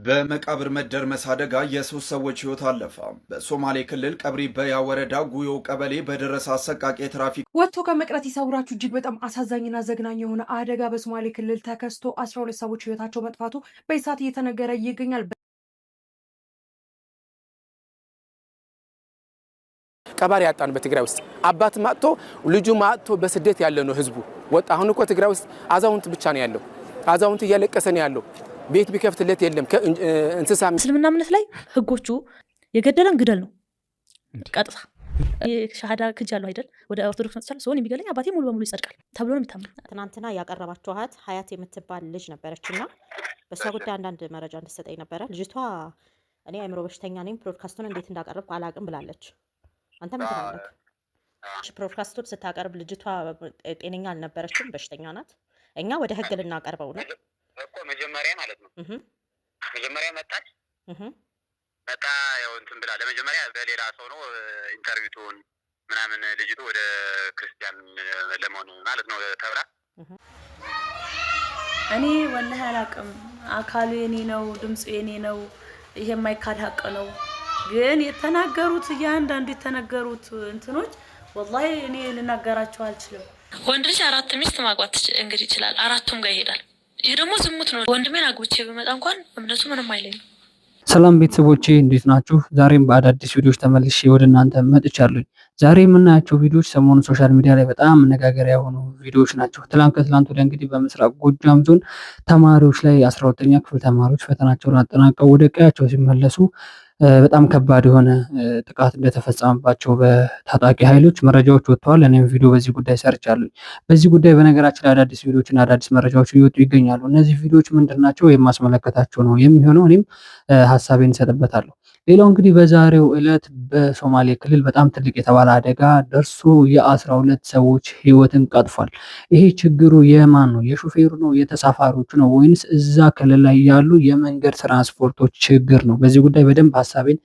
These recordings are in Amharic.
በመቃብር መደርመስ አደጋ የሶስት ሰዎች ህይወት አለፈ። በሶማሌ ክልል ቀብሪ በያ ወረዳ ጉዮ ቀበሌ በደረሰ አሰቃቂ የትራፊክ ወጥቶ ከመቅረት ይሰውራችሁ። እጅግ በጣም አሳዛኝና ዘግናኝ የሆነ አደጋ በሶማሌ ክልል ተከስቶ 12 ሰዎች ህይወታቸው መጥፋቱ በኢሳት እየተነገረ ይገኛል። ቀባሪ ያጣን በትግራይ ውስጥ አባት ማጥቶ ልጁ ማጥቶ በስደት ያለ ነው ህዝቡ። ወጣ አሁን እኮ ትግራይ ውስጥ አዛውንት ብቻ ነው ያለው። አዛውንት እያለቀሰ ነው ያለው። ቤት ቢከፍትለት የለም። እንስሳ እስልምና እምነት ላይ ህጎቹ የገደለን ግደል ነው ቀጥታ። ሻሃዳ ክጅ ያለው አይደል ወደ ኦርቶዶክስ መጥቻለሁ ሰውን የሚገለኝ አባቴ ሙሉ በሙሉ ይጸድቃል ተብሎ ነው የሚታመነው። ትናንትና ያቀረባችኋት ሀያት የምትባል ልጅ ነበረችና በሷ ጉዳይ አንዳንድ መረጃ እንድትሰጠኝ ነበረ። ልጅቷ እኔ አእምሮ በሽተኛ ነኝ ብሮድካስቱን እንዴት እንዳቀረብኩ አላቅም ብላለች። አንተ ምን ትላለህ? ብሮድካስቱን ስታቀርብ ልጅቷ ጤነኛ አልነበረችም፣ በሽተኛ ናት። እኛ ወደ ህግ ልናቀርበው ነው እኮ መጀመሪያ ማለት ነው። መጀመሪያ መጣች መጣ ያው እንትን ብላ ለመጀመሪያ በሌላ ሰው ነው ኢንተርቪውን ምናምን ልጅቱ ወደ ክርስቲያን ለመሆን ማለት ነው ተብላ እኔ ወላሂ አላቅም። አካሉ የኔ ነው፣ ድምፁ የኔ ነው። ይሄ የማይካድ ሀቅ ነው። ግን የተናገሩት እያንዳንዱ የተናገሩት እንትኖች ወላሂ እኔ ልናገራቸው አልችልም። ወንድ ልጅ 4 ሚስት ማግባት እንግዲህ ይችላል፣ 4ቱም ጋር ይሄዳል። ይሄ ደግሞ ዝሙት ነው። ወንድሜን አግብቼ በመጣ እንኳን እምነቱ ምንም አይለኝም። ሰላም ቤተሰቦቼ እንዴት ናችሁ? ዛሬም በአዳዲስ ቪዲዮዎች ተመልሼ ወደ እናንተ መጥቻለሁ። ዛሬ የምናያቸው ቪዲዮዎች ሰሞኑን ሶሻል ሚዲያ ላይ በጣም መነጋገሪያ የሆኑ ቪዲዮዎች ናቸው። ከትላንት ወዲያ እንግዲህ በምስራቅ ጎጃም ዞን ተማሪዎች ላይ 12ኛ ክፍል ተማሪዎች ፈተናቸውን አጠናቀው ወደ ቀያቸው ሲመለሱ በጣም ከባድ የሆነ ጥቃት እንደተፈጸመባቸው በታጣቂ ኃይሎች መረጃዎች ወጥተዋል። እኔም ቪዲዮ በዚህ ጉዳይ ሰርቻለሁ። በዚህ ጉዳይ በነገራችን ላይ አዳዲስ ቪዲዮዎችና አዳዲስ መረጃዎች እየወጡ ይገኛሉ። እነዚህ ቪዲዮዎች ምንድናቸው የማስመለከታቸው ነው የሚሆነው። እኔም ሀሳቤን እሰጥበታለሁ። ሌላው እንግዲህ በዛሬው ዕለት በሶማሌ ክልል በጣም ትልቅ የተባለ አደጋ ደርሶ የ12 ሰዎች ህይወትን ቀጥፏል። ይሄ ችግሩ የማን ነው? የሹፌሩ ነው? የተሳፋሪዎቹ ነው? ወይንስ እዛ ክልል ላይ ያሉ የመንገድ ትራንስፖርቶች ችግር ነው? በዚህ ጉዳይ በደንብ ሀሳቤን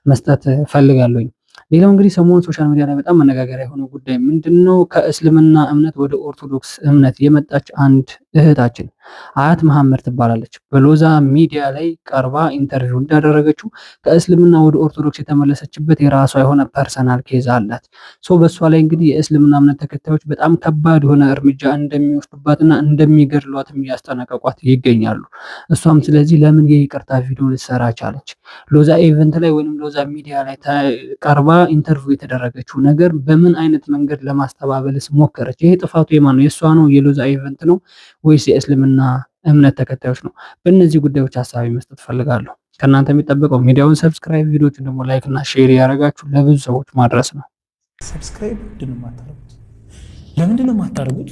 መስጠት ፈልጋለሁኝ። ሌላው እንግዲህ ሰሞኑን ሶሻል ሚዲያ ላይ በጣም መነጋገሪያ የሆነው ጉዳይ ምንድነው? ከእስልምና እምነት ወደ ኦርቶዶክስ እምነት የመጣች አንድ እህታችን አያት መሐመድ ትባላለች። በሎዛ ሚዲያ ላይ ቀርባ ኢንተርቪው እንዳደረገችው ከእስልምና ወደ ኦርቶዶክስ የተመለሰችበት የራሷ የሆነ ፐርሰናል ኬዝ አላት። በሷ ላይ እንግዲህ የእስልምና እምነት ተከታዮች በጣም ከባድ የሆነ እርምጃ እንደሚወስዱባትና እንደሚገድሏትም እያስጠነቀቋት ይገኛሉ። እሷም ስለዚህ ለምን የይቅርታ ቪዲዮ ልትሰራ ቻለች? ሎዛ ኢቨንት ላይ ወይንም ሎዛ ሚዲያ ላይ ቀርባ ኢንተርቪው የተደረገችው ነገር በምን አይነት መንገድ ለማስተባበልስ ሞከረች? ይሄ ጥፋቱ የማን ነው? የእሷ ነው? የሎዛ ኢቨንት ነው ወይስ የእስልምና እምነት ተከታዮች ነው? በእነዚህ ጉዳዮች ሀሳቢ መስጠት ፈልጋለሁ። ከእናንተ የሚጠበቀው ሚዲያውን ሰብስክራይብ፣ ቪዲዮችን ደግሞ ላይክ እና ሼር ያደረጋችሁ ለብዙ ሰዎች ማድረስ ነው። ሰብስክራይብ ምንድን ነው የማታደርጉት? ለምንድን ነው የማታደርጉት?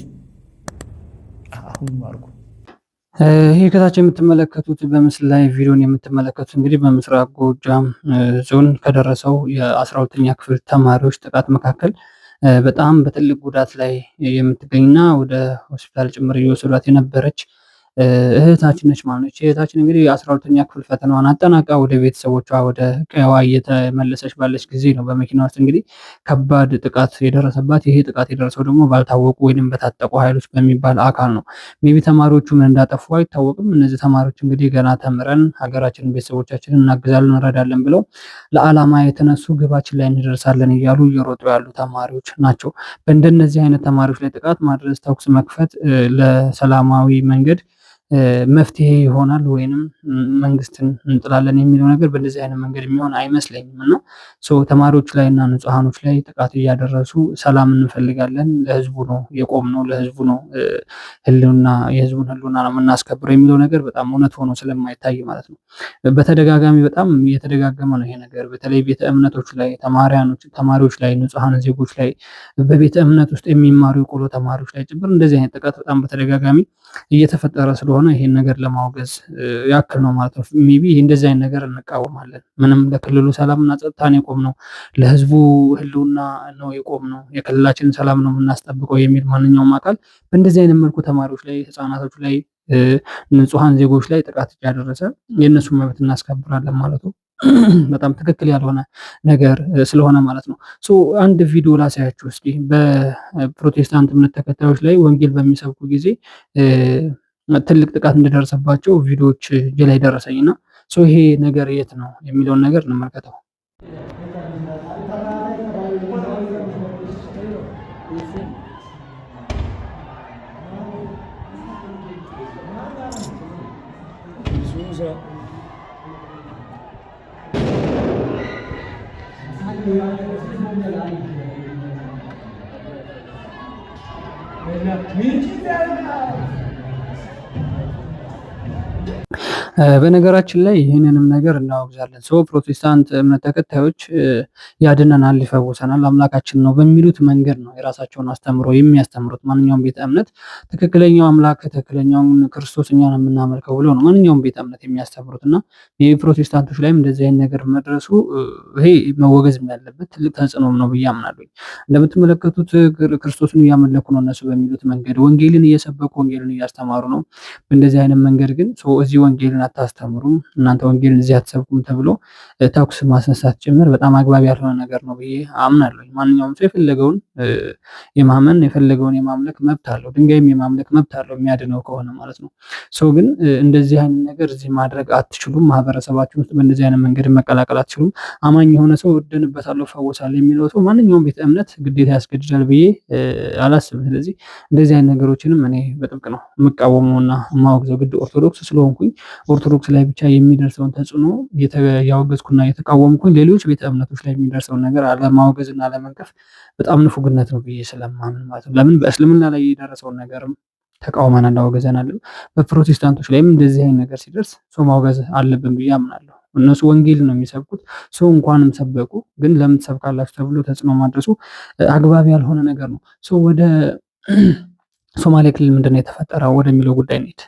አሁን አድርጉ። ይሄ ከታች የምትመለከቱት በምስል ላይ ቪዲዮን የምትመለከቱት እንግዲህ በምስራቅ ጎጃም ዞን ከደረሰው የ12ኛ ክፍል ተማሪዎች ጥቃት መካከል በጣም በትልቅ ጉዳት ላይ የምትገኝና ወደ ሆስፒታል ጭምር እየወሰዷት የነበረች እህታችን ነች ማለት ነች። እህታችን እንግዲህ የ12ኛ ክፍል ፈተናዋን አጠናቃ ወደ ቤተሰቦቿ ወደ ቀየዋ እየተመለሰች ባለች ጊዜ ነው በመኪና ውስጥ እንግዲህ ከባድ ጥቃት የደረሰባት። ይሄ ጥቃት የደረሰው ደግሞ ባልታወቁ ወይንም በታጠቁ ኃይሎች በሚባል አካል ነው። ሜቢ ተማሪዎቹ ምን እንዳጠፉ አይታወቅም። እነዚህ ተማሪዎች እንግዲህ ገና ተምረን ሀገራችንን ቤተሰቦቻችንን እናግዛለን እንረዳለን ብለው ለዓላማ የተነሱ ግባችን ላይ እንደርሳለን እያሉ እየሮጡ ያሉ ተማሪዎች ናቸው። በእንደነዚህ አይነት ተማሪዎች ላይ ጥቃት ማድረስ፣ ተኩስ መክፈት ለሰላማዊ መንገድ መፍትሄ ይሆናል ወይንም መንግስትን እንጥላለን የሚለው ነገር በእንደዚህ አይነት መንገድ የሚሆን አይመስለኝም። እና ተማሪዎች ላይ እና ንጹሃኖች ላይ ጥቃት እያደረሱ ሰላም እንፈልጋለን፣ ለህዝቡ ነው የቆምነው፣ ለህዝቡ ነው ህልውና የህዝቡን ህልውና ነው የምናስከብረው የሚለው ነገር በጣም እውነት ሆኖ ስለማይታይ ማለት ነው። በተደጋጋሚ በጣም እየተደጋገመ ነው ይሄ ነገር። በተለይ ቤተ እምነቶች ላይ ተማሪዎች ላይ ንጹሃን ዜጎች ላይ በቤተ እምነት ውስጥ የሚማሩ የቆሎ ተማሪዎች ላይ ጭምር እንደዚህ አይነት ጥቃት በጣም በተደጋጋሚ እየተፈጠረ ስለሆነ ይሄን ነገር ለማውገዝ ያክል ነው ማለት ነው። ሜቢ እንደዚህ አይነት ነገር እንቃወማለን። ምንም ለክልሉ ሰላምና ጸጥታን የቆምነው ለህዝቡ ህልውና ነው የቆምነው፣ የክልላችንን ሰላም ነው የምናስጠብቀው የሚል ማንኛውም አካል በእንደዚህ አይነት መልኩ ተማሪዎች ላይ፣ ህፃናቶች ላይ፣ ንጹሃን ዜጎች ላይ ጥቃት እያደረሰ የእነሱን መብት እናስከብራለን ማለቱ በጣም ትክክል ያልሆነ ነገር ስለሆነ ማለት ነው። አንድ ቪዲዮ ላሳያችሁ እስኪ። በፕሮቴስታንት እምነት ተከታዮች ላይ ወንጌል በሚሰብኩ ጊዜ ትልቅ ጥቃት እንደደረሰባቸው ቪዲዮዎች እጄ ላይ ደረሰኝና ይሄ ነገር የት ነው የሚለውን ነገር እንመልከተው። በነገራችን ላይ ይህንንም ነገር እናወግዛለን። ፕሮቴስታንት እምነት ተከታዮች ያድነናል፣ ይፈውሰናል፣ አምላካችን ነው በሚሉት መንገድ ነው የራሳቸውን አስተምሮ የሚያስተምሩት። ማንኛውም ቤተ እምነት ትክክለኛው አምላክ ትክክለኛውን ክርስቶስ እኛ ነው የምናመልከው ብሎ ነው ማንኛውም ቤተ እምነት የሚያስተምሩት እና የፕሮቴስታንቶች ላይም እንደዚህ አይነት ነገር መድረሱ ይሄ መወገዝ ያለበት ትልቅ ተጽዕኖም ነው ብዬ አምናለሁ። እንደምትመለከቱት ክርስቶስን እያመለኩ ነው እነሱ በሚሉት መንገድ፣ ወንጌልን እየሰበኩ ወንጌልን እያስተማሩ ነው። በእንደዚህ አይነት መንገድ ግን እዚህ ወንጌልን አታስተምሩም፣ እናንተ ወንጌልን እዚህ አትሰብኩም ተብሎ ተኩስ ማስነሳት ጭምር በጣም አግባብ ያልሆነ ነገር ነው ብዬ አምናለሁ። ማንኛውም ሰው የፈለገውን የማመን የፈለገውን የማምለክ መብት አለው። ድንጋይም የማምለክ መብት አለው የሚያድነው ከሆነ ማለት ነው። ግን እንደዚህ አይነት ነገር እዚህ ማድረግ አትችሉም። ማህበረሰባችን ውስጥ በእንደዚህ አይነት መንገድ መቀላቀል አትችሉም። አማኝ የሆነ ሰው እድንበታለሁ እፈወሳለሁ የሚለው ሰው ማንኛውም ቤተ እምነት ግዴታ ያስገድዳል ብዬ አላስብም። ስለዚህ እንደዚህ አይነት ነገሮችንም እኔ በጥብቅ ነው የምቃወመውና የማወግዘው። ግድ ኦርቶዶክስ ስለሆንኩኝ ኦርቶዶክስ ላይ ብቻ የሚደርሰውን ተጽዕኖ ያወገዝኩና የተቃወምኩኝ ሌሎች ቤተ እምነቶች ላይ የሚደርሰውን ነገር አለማወገዝና አለመንቀፍ በጣም ንፉግነት ነው ብዬ ስለማምን ማለት ነው። ለምን በእስልምና ላይ የደረሰውን ነገርም ተቃውመን አላወገዘናልም። በፕሮቴስታንቶች ላይም እንደዚህ አይነት ነገር ሲደርስ ማውገዝ አለብን ብዬ አምናለሁ። እነሱ ወንጌል ነው የሚሰብኩት። እንኳንም ሰበኩ፣ ግን ለምን ትሰብካላችሁ ተብሎ ተጽዕኖ ማድረሱ አግባብ ያልሆነ ነገር ነው። ወደ ሶማሌ ክልል ምንድነው የተፈጠረው ወደሚለው ጉዳይ እንሂድ።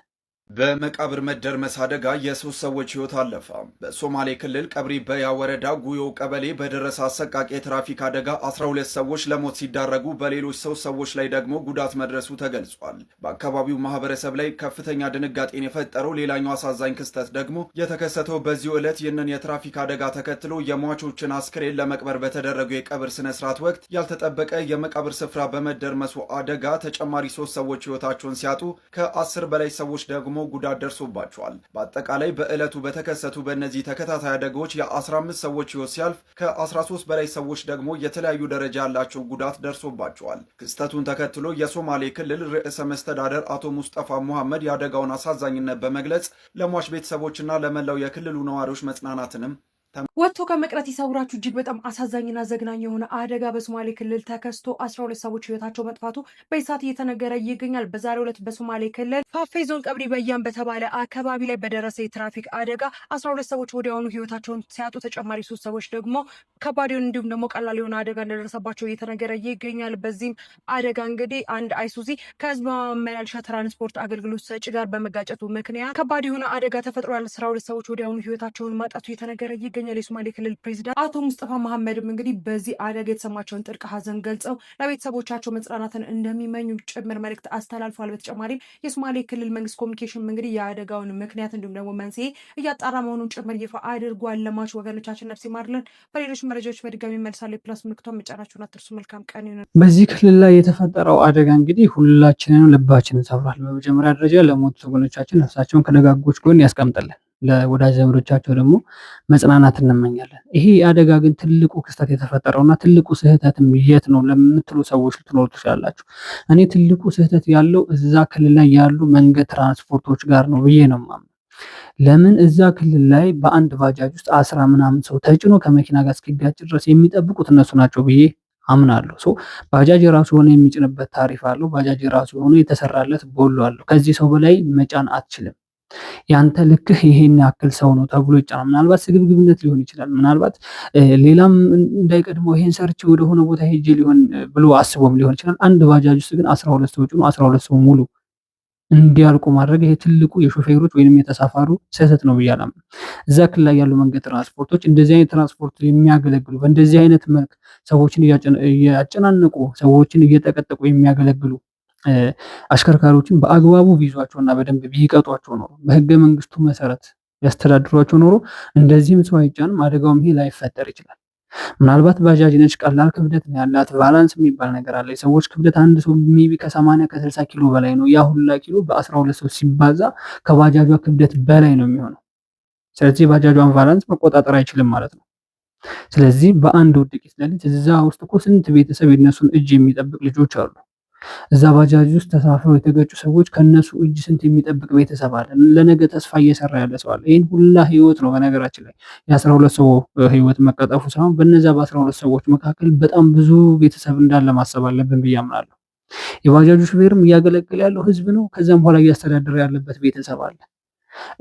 በመቃብር መደርመስ አደጋ የሶስት ሰዎች ህይወት አለፈ። በሶማሌ ክልል ቀብሪ በያ ወረዳ ጉዮ ቀበሌ በደረሰ አሰቃቂ የትራፊክ አደጋ 12 ሰዎች ለሞት ሲዳረጉ በሌሎች 3 ሰዎች ላይ ደግሞ ጉዳት መድረሱ ተገልጿል። በአካባቢው ማህበረሰብ ላይ ከፍተኛ ድንጋጤን የፈጠረው ሌላኛው አሳዛኝ ክስተት ደግሞ የተከሰተው በዚሁ ዕለት ይህንን የትራፊክ አደጋ ተከትሎ የሟቾችን አስክሬን ለመቅበር በተደረገው የቀብር ስነስርዓት ወቅት ያልተጠበቀ የመቃብር ስፍራ በመደርመሱ አደጋ ተጨማሪ 3 ሰዎች ህይወታቸውን ሲያጡ ከ10 በላይ ሰዎች ደግሞ ጉዳት ደርሶባቸዋል። በአጠቃላይ በዕለቱ በተከሰቱ በእነዚህ ተከታታይ አደጋዎች የ15 ሰዎች ህይወት ሲያልፍ ከ13 በላይ ሰዎች ደግሞ የተለያዩ ደረጃ ያላቸው ጉዳት ደርሶባቸዋል። ክስተቱን ተከትሎ የሶማሌ ክልል ርዕሰ መስተዳደር አቶ ሙስጠፋ ሙሐመድ የአደጋውን አሳዛኝነት በመግለጽ ለሟች ቤተሰቦችና ለመላው የክልሉ ነዋሪዎች መጽናናትንም ወጥቶ ከመቅረት ይሰውራችሁ። እጅግ በጣም አሳዛኝና ዘግናኝ የሆነ አደጋ በሶማሌ ክልል ተከስቶ 12 ሰዎች ህይወታቸው መጥፋቱ በኢሳት እየተነገረ ይገኛል። በዛሬው ዕለት በሶማሌ ክልል ፋፌ ዞን ቀብሪ በያን በተባለ አካባቢ ላይ በደረሰ የትራፊክ አደጋ 12 ሰዎች ወዲያውኑ ህይወታቸውን ሲያጡ ተጨማሪ 3 ሰዎች ደግሞ ከባድ እንዲሁም ደግሞ ቀላል የሆነ አደጋ እንደደረሰባቸው እየተነገረ ይገኛል። በዚህም አደጋ እንግዲህ አንድ አይሱዚ ከህዝብ ማመላለሻ ትራንስፖርት አገልግሎት ሰጪ ጋር በመጋጨቱ ምክንያት ከባድ የሆነ አደጋ ተፈጥሯል። 12 ሰዎች ወዲያውኑ ህይወታቸውን ማጣቱ እየተነገረ ይገኛል። የሶማሌ ክልል ፕሬዚዳንት አቶ ሙስጠፋ መሐመድም እንግዲህ በዚህ አደጋ የተሰማቸውን ጥልቅ ሀዘን ገልጸው ለቤተሰቦቻቸው መጽናናትን እንደሚመኙ ጭምር መልእክት አስተላልፏል። በተጨማሪም የሶማሌ ክልል መንግስት ኮሚኒኬሽን እንግዲህ የአደጋውን ምክንያት እንዲሁም ደግሞ መንስኤ እያጣራ መሆኑን ጭምር ይፋ አድርጓል። ለሟች ወገኖቻችን ነፍስ ይማርልን። በሌሎች መረጃዎች በድጋሚ መልሳለሁ። ፕላስ ምልክቷን መጫናችሁን አትርሱ። መልካም ቀን ይሁን። በዚህ ክልል ላይ የተፈጠረው አደጋ እንግዲህ ሁላችንንም ልባችንን ሰብሯል። በመጀመሪያ ደረጃ ለሞቱ ወገኖቻችን ነፍሳቸውን ከደጋጎች ጎን ያስቀምጥልን። ለወዳጅ ዘመዶቻቸው ደግሞ መጽናናት እንመኛለን። ይሄ አደጋ ግን ትልቁ ክስተት የተፈጠረውና ትልቁ ስህተትም የት ነው ለምትሉ ሰዎች ልትኖሩ ትችላላችሁ። እኔ ትልቁ ስህተት ያለው እዛ ክልል ላይ ያሉ መንገድ ትራንስፖርቶች ጋር ነው ብዬ ነው የማምነው። ለምን እዛ ክልል ላይ በአንድ ባጃጅ ውስጥ 10 ምናምን ሰው ተጭኖ ከመኪና ጋር እስኪጋጭ ድረስ የሚጠብቁት እነሱ ናቸው ብዬ አምናለሁ። ባጃጅ የራሱ የሆነ የሚጭንበት ታሪፍ አለው። ባጃጅ የራሱ የሆነ የተሰራለት ቦሎ አለው። ከዚህ ሰው በላይ መጫን አትችልም። ያንተ ልክህ ይሄን ያክል ሰው ነው ተብሎ ይጫናል። ምናልባት ስግብግብነት ሊሆን ይችላል። ምናልባት ሌላም እንዳይቀድመው ይሄን ሰርቼ ወደሆነ ቦታ ሄጄ ሊሆን ብሎ አስቦም ሊሆን ይችላል። አንድ ባጃጅ ውስጥ ግን 12 ሰዎች ነው 12 ሰው ሙሉ እንዲያልቁ ማድረግ ይሄ ትልቁ የሾፌሮች ወይንም የተሳፋሩ ስህተት ነው ብዬ አላምንም። እዛ ክልል ላይ ያሉ መንገድ ትራንስፖርቶች እንደዚህ አይነት ትራንስፖርት የሚያገለግሉ በእንደዚህ አይነት መልክ ሰዎችን እያጨናነቁ ሰዎችን እየጠቀጠቁ የሚያገለግሉ አሽከርካሪዎችን በአግባቡ ቢይዟቸውና በደንብ ቢቀጧቸው ኖሮ በህገ መንግስቱ መሰረት ያስተዳድሯቸው ኖሮ እንደዚህም ሰው አይጫንም፣ አደጋውም ይሄ ላይፈጠር ይችላል። ምናልባት ባጃጅ ነች፣ ቀላል ክብደት ነው ያላት፣ ባላንስ የሚባል ነገር አለ። የሰዎች ክብደት አንድ ሰው ሜቢ ከ80 ከ60 ኪሎ በላይ ነው። ያ ሁላ ኪሎ በ12 ሰው ሲባዛ ከባጃጇ ክብደት በላይ ነው የሚሆነው። ስለዚህ ባጃጇን ቫላንስ መቆጣጠር አይችልም ማለት ነው። ስለዚህ በአንድ ውድቂት ሌሊት እዛ ውስጥ እኮ ስንት ቤተሰብ የነሱን እጅ የሚጠብቅ ልጆች አሉ። እዛ ባጃጅ ውስጥ ተሳፍረው የተገጩ ሰዎች ከነሱ እጅ ስንት የሚጠብቅ ቤተሰብ አለ። ለነገ ተስፋ እየሰራ ያለ ሰው አለ። ይህን ሁላ ህይወት ነው በነገራችን ላይ የ12 ሰው ህይወት መቀጠፉ ሳይሆን በነዛ በ12 ሰዎች መካከል በጣም ብዙ ቤተሰብ እንዳለ ማሰብ አለብን ብዬ አምናለሁ። የባጃጁ ሹፌርም እያገለገለ ያለው ህዝብ ነው። ከዛም በኋላ እያስተዳደረ ያለበት ቤተሰብ አለ።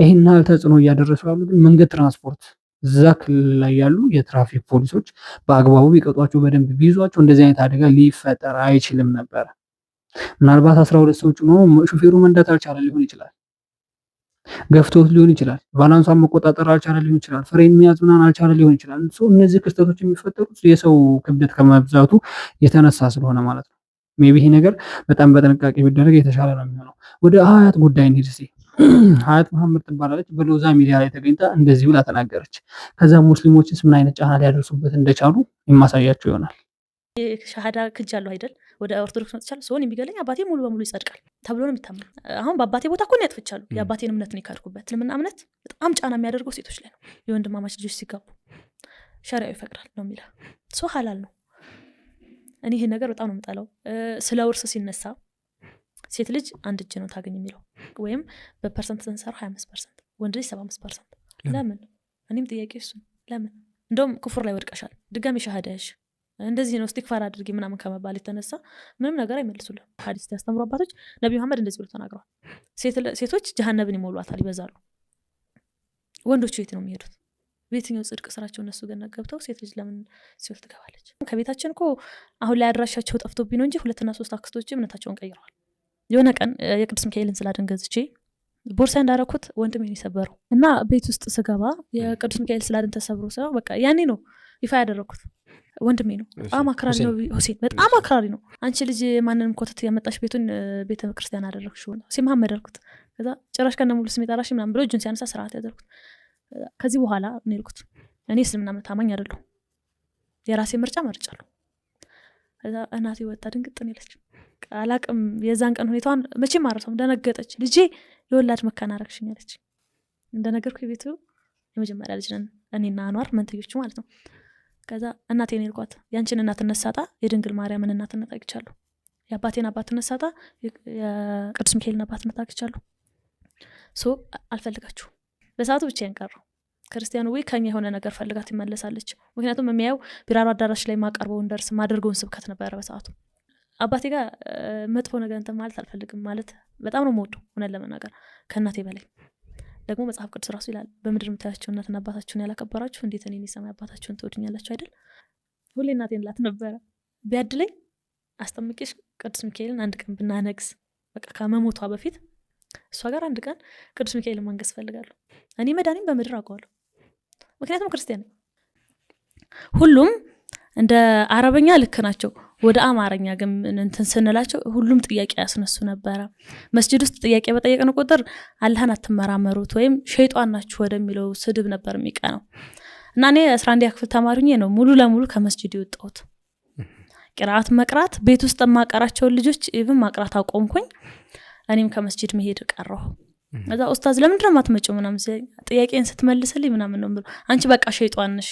ይህን ያህል ተጽዕኖ እያደረሱ ያሉ ግን መንገድ ትራንስፖርት እዛ ክልል ላይ ያሉ የትራፊክ ፖሊሶች በአግባቡ ቢቀጧቸው በደንብ ቢይዟቸው እንደዚህ አይነት አደጋ ሊፈጠር አይችልም ነበረ። ምናልባት 12 ሰው ጭኖ ሹፌሩ መንዳት አልቻለ ሊሆን ይችላል፣ ገፍቶት ሊሆን ይችላል፣ ባላንሷን መቆጣጠር አልቻለ ሊሆን ይችላል፣ ፍሬን መያዝ ምናምን አልቻለ ሊሆን ይችላል። እነዚህ ክስተቶች የሚፈጠሩት የሰው ክብደት ከመብዛቱ የተነሳ ስለሆነ ማለት ነው። ሜቢ ይሄ ነገር በጣም በጥንቃቄ ቢደረግ የተሻለ ነው የሚሆነው። ወደ ሀያት ጉዳይ እንሂድ እስኪ። ሀያት መሐመድ ትባላለች። በሎዛ ሚዲያ ላይ ተገኝታ እንደዚህ ብላ ተናገረች። ከዛ ሙስሊሞችስ ምን አይነት ጫና ሊያደርሱበት እንደቻሉ የማሳያቸው ይሆናል። ሻሃዳ ክጃለሁ አይደል? ወደ ኦርቶዶክስ መጥቻለሁ። ሰውን የሚገለኝ አባቴ ሙሉ በሙሉ ይጸድቃል ተብሎ ነው የሚታመን። አሁን በአባቴ ቦታ እኮ ነው ያጥፍቻለሁ። የአባቴን እምነት ነው የካድኩበት። እስልምና እምነት በጣም ጫና የሚያደርገው ሴቶች ላይ ነው። የወንድማማች ልጆች ሲጋቡ ሸሪዓው ይፈቅዳል ነው የሚለው። ሰው ሀላል ነው። እኔ ይሄ ነገር በጣም ነው የምጠላው። ስለ ውርስ ሲነሳ ሴት ልጅ አንድ እጅ ነው ታገኝ የሚለው ወይም በፐርሰንት ስንሰራ 25%፣ ወንድ ልጅ 75%። ለምን? እኔም ጥያቄ እሱ ለምን? እንደውም ክፉር ላይ ወድቀሻል፣ ድጋሚ ሻሃዳሽ እንደዚህ ነው እስቲግፋር አድርጊ ምናምን ከመባል የተነሳ ምንም ነገር አይመልሱልም። ሐዲስ ያስተምሩ አባቶች ነብዩ መሐመድ እንደዚህ ብሎ ተናግረዋል። ሴቶች ጀሃነብን ይሞሏታል፣ ይበዛሉ። ወንዶቹ የት ነው የሚሄዱት? በየትኛው ጽድቅ ስራቸው እነሱ ገና ገብተው ሴት ልጅ ለምን ሲወል ትገባለች? ከቤታችን እኮ አሁን ላይ አድራሻቸው ጠፍቶብኝ ነው እንጂ 2 እና 3 አክስቶች እምነታቸውን ቀይረዋል። የሆነ ቀን የቅዱስ ሚካኤልን ስላድን ገዝቼ ቦርሳ እንዳረኩት ወንድሜ ነው የሰበረው እና ቤት ውስጥ ስገባ የቅዱስ ሚካኤል ስላድን ተሰብሮ ሰው በቃ ያኔ ነው ይፋ ያደረኩት። ወንድሜ ነው። በጣም አክራሪ ነው ሁሴን፣ በጣም አክራሪ ነው። አንቺ ልጅ ማንንም ኮተት ያመጣሽ ቤቱን ቤተ ክርስቲያን አደረግሽው ነው ሲ መሐመድ አልኩት። ከዛ ጭራሽ ከነ ሙሉ ስሜት አላሽ ምናምን ብሎ እጁን ሲያነሳ ስርዓት ያደረኩት። ከዚህ በኋላ እኔ ልኩት እኔ እስልምና እምነት ታማኝ አይደለሁ፣ የራሴ ምርጫ መርጫለሁ። ከዛ እናቴ ወጣ ድንግጥ ነው ያለች። አላቅም የዛን ቀን ሁኔታዋን መቼም አረሳውም። ደነገጠች። ልጄ የወላድ መካን አረግሽኝ አለች። እንደነገርኩ ቤቱ የመጀመሪያ ልጅ ነን እኔና አንዋር መንትዮቹ ማለት ነው። ከዛ እናቴን ይልኳት ያንቺን እናትነት ሳጣ የድንግል ማርያምን እናትነት አግኝቻለሁ፣ የአባቴን አባትነት ሳጣ የቅዱስ ሚካኤልን አባትነት አግኝቻለሁ። ሶ አልፈልጋችሁ በሰዓቱ ብቻዬን ቀረሁ። ክርስቲያኑ ወይ ከኛ የሆነ ነገር ፈልጋት ይመለሳለች። ምክንያቱም የሚያየው ቢራራ አዳራሽ ላይ ማቀርበውን ደርስ ማደርገውን ስብከት ነበረ በሰዓቱ። አባቴ ጋር መጥፎ ነገር እንትን ማለት አልፈልግም። ማለት በጣም ነው የምወደው እውነት ለመናገር ከእናቴ በላይ። ደግሞ መጽሐፍ ቅዱስ ራሱ ይላል በምድር የምታያቸው እናትና አባታችሁን ያላከበራችሁ እንዴት እኔን የሰማይ አባታችሁን ትወዱኛላችሁ አይደል? ሁሌ እናቴን ላት ነበረ ቢያድለኝ አስጠምቄሽ ቅዱስ ሚካኤልን አንድ ቀን ብናነግስ በቃ ከመሞቷ በፊት እሷ ጋር አንድ ቀን ቅዱስ ሚካኤልን ማንገስ ፈልጋለሁ። እኔ መዳኔም በምድር አውቀዋለሁ፣ ምክንያቱም ክርስቲያን ነኝ። ሁሉም እንደ አረበኛ ልክ ናቸው። ወደ አማርኛ ግን እንትን ስንላቸው ሁሉም ጥያቄ ያስነሱ ነበረ። መስጂድ ውስጥ ጥያቄ በጠየቅን ቁጥር አላህን አትመራመሩት ወይም ሸይጣን ናችሁ ወደሚለው ስድብ ነበር የሚቀነው። እና እኔ 11ኛ ክፍል ተማሪ ሆኜ ነው ሙሉ ለሙሉ ከመስጂድ የወጣሁት። ቂራአት መቅራት ቤት ውስጥ ማቀራቸውን ልጆች ኢቭን ማቅራት አቆምኩኝ። እኔም ከመስጂድ መሄድ ቀረሁ። እዛ ኡስታዝ ለምንድን ነው የማትመጪው ምናምን ጥያቄን ስትመልስልኝ ምናምን ነው ብሎ አንቺ በቃ ሸይጣን ነሽ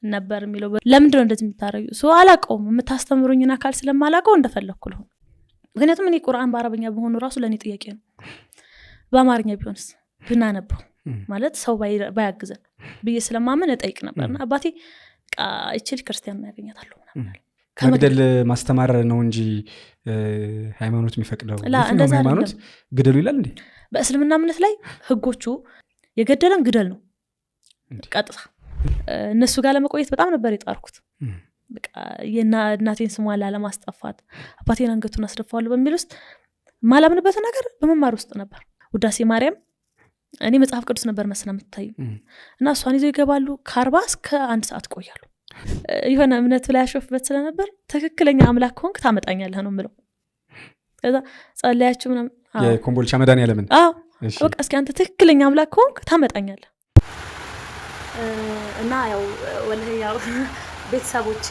ነበር የሚለው። ለምንድን ነው እንደዚህ የምታረጊው? ሶ አላውቀውም። የምታስተምሩኝን አካል ስለማላውቀው እንደፈለኩ ልሁን። ምክንያቱም እኔ ቁርአን በአረበኛ በሆኑ ራሱ ለእኔ ጥያቄ ነው። በአማርኛ ቢሆንስ ብናነበው ማለት ሰው ባያግዘን ብዬ ስለማመን እጠይቅ ነበርና አባቴ ይችል ክርስቲያን ነው ያገኛታለሁ ምናምን ከመግደል ማስተማር ነው እንጂ ሃይማኖት የሚፈቅደው ሃይማኖት ግደሉ ይላል እንዴ? በእስልምና እምነት ላይ ህጎቹ የገደለን ግደል ነው ቀጥታ። እነሱ ጋር ለመቆየት በጣም ነበር የጣርኩት። በቃ የእናቴን ስሟን ላለማስጠፋት አባቴን አንገቱን አስደፋዋለሁ በሚል ውስጥ ማላምንበት ነገር በመማር ውስጥ ነበር። ውዳሴ ማርያም እኔ መጽሐፍ ቅዱስ ነበር መስላ የምትታይ እና እሷን ይዘው ይገባሉ። ከ40 እስከ 1 ሰዓት ቆያሉ። የሆነ እምነቱ ላይ ያሾፍበት ስለነበር ትክክለኛ አምላክ ሆንክ ታመጣኛለህ ነው የምለው። ከዛ ጸለያችሁ ምናምን የኮምቦልቻ መድኃኒዓለምን በቃ እስኪ አንተ ትክክለኛ አምላክ ሆንክ ታመጣኛለህ። እና ያው ወላሂ ያው ቤተሰቦቼ፣